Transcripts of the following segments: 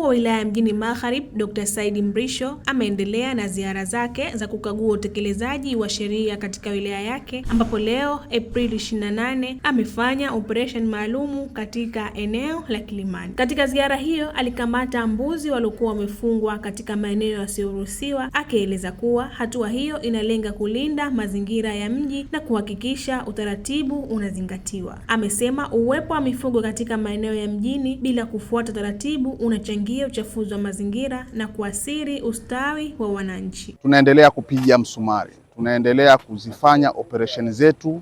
wa wilaya Mjini Magharibi, Dr. Said Mrisho ameendelea na ziara zake za kukagua utekelezaji wa sheria katika wilaya yake, ambapo leo Aprili 28 amefanya operation maalumu katika eneo la Kilimani. Katika ziara hiyo alikamata mbuzi waliokuwa wamefungwa katika maeneo yasiyoruhusiwa, akieleza kuwa hatua hiyo inalenga kulinda mazingira ya mji na kuhakikisha utaratibu unazingatiwa. Amesema uwepo wa mifugo katika maeneo ya mjini bila kufuata taratibu unachangia uchafuzi wa mazingira na kuathiri ustawi wa wananchi. Tunaendelea kupiga msumari, tunaendelea kuzifanya operesheni zetu,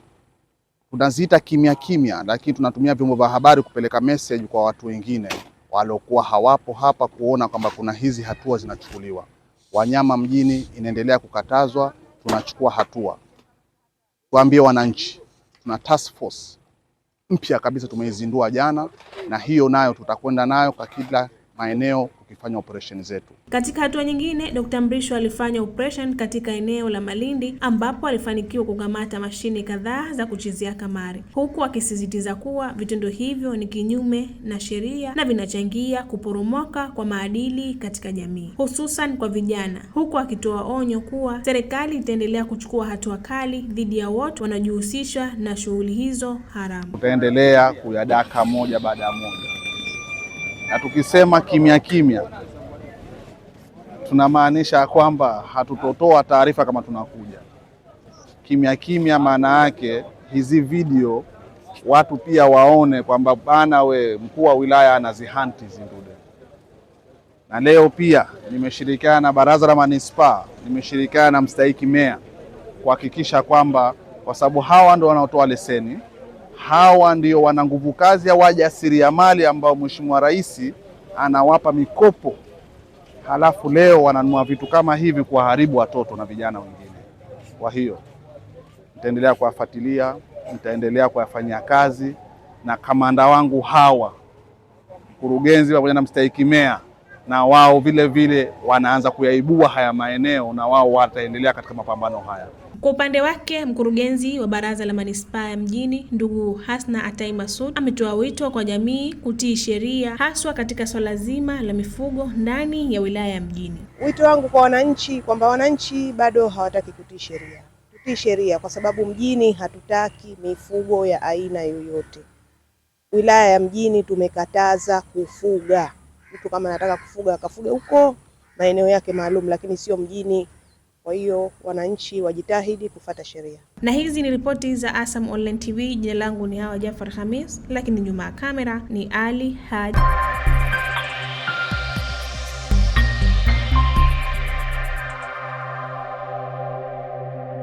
tunaziita kimya kimya, lakini tunatumia vyombo vya habari kupeleka message kwa watu wengine waliokuwa hawapo hapa kuona kwamba kuna hizi hatua zinachukuliwa. Wanyama mjini inaendelea kukatazwa, tunachukua hatua. Tuambie wananchi, tuna task force mpya kabisa tumeizindua jana, na hiyo nayo tutakwenda nayo kwa kila maeneo tukifanya operation zetu. Katika hatua nyingine, Dr. Mrisho alifanya operation katika eneo la Malindi ambapo alifanikiwa kukamata mashine kadhaa za kuchezea kamari, huku akisisitiza kuwa vitendo hivyo ni kinyume na sheria na vinachangia kuporomoka kwa maadili katika jamii, hususan kwa vijana, huku akitoa onyo kuwa serikali itaendelea kuchukua hatua kali dhidi ya wote wanaojihusisha na shughuli hizo haramu. Tutaendelea kuyadaka moja baada ya moja. Na tukisema kimya kimya, tunamaanisha kwamba hatutotoa taarifa kama tunakuja. Kimya kimya maana yake hizi video watu pia waone kwamba bana mkuu wa wilaya anazihanti zindude. Na leo pia nimeshirikiana na baraza la manispaa, nimeshirikiana na mstahiki meya kuhakikisha kwamba, kwa sababu hawa ndio wanaotoa leseni, hawa ndio wana nguvu kazi ya wajasiriamali ambao Mheshimiwa Rais anawapa mikopo, halafu leo wananunua vitu kama hivi kuharibu watoto na vijana wengine. Kwa hiyo nitaendelea kuwafuatilia, nitaendelea kuwafanyia kazi, na kamanda wangu hawa, mkurugenzi pamoja na mstahiki meya, na wao vile vile wanaanza kuyaibua haya maeneo, na wao wataendelea katika mapambano haya. Kwa upande wake, mkurugenzi wa baraza la manispaa ya Mjini, ndugu Hasna Atai Masud, ametoa wito kwa jamii kutii sheria, haswa katika swala zima la mifugo ndani ya wilaya ya Mjini. Wito wangu kwa wananchi kwamba wananchi bado hawataki kutii sheria. Tutii sheria kwa sababu mjini hatutaki mifugo ya aina yoyote. Wilaya ya Mjini tumekataza kufuga. Mtu kama anataka kufuga akafuge huko maeneo yake maalum, lakini sio mjini. Kwa hiyo wananchi wajitahidi kufuata sheria. Na hizi ni ripoti za ASAM Online TV. Jina langu ni Hawa Jafar Khamis, lakini nyuma ya kamera ni Ali Haji.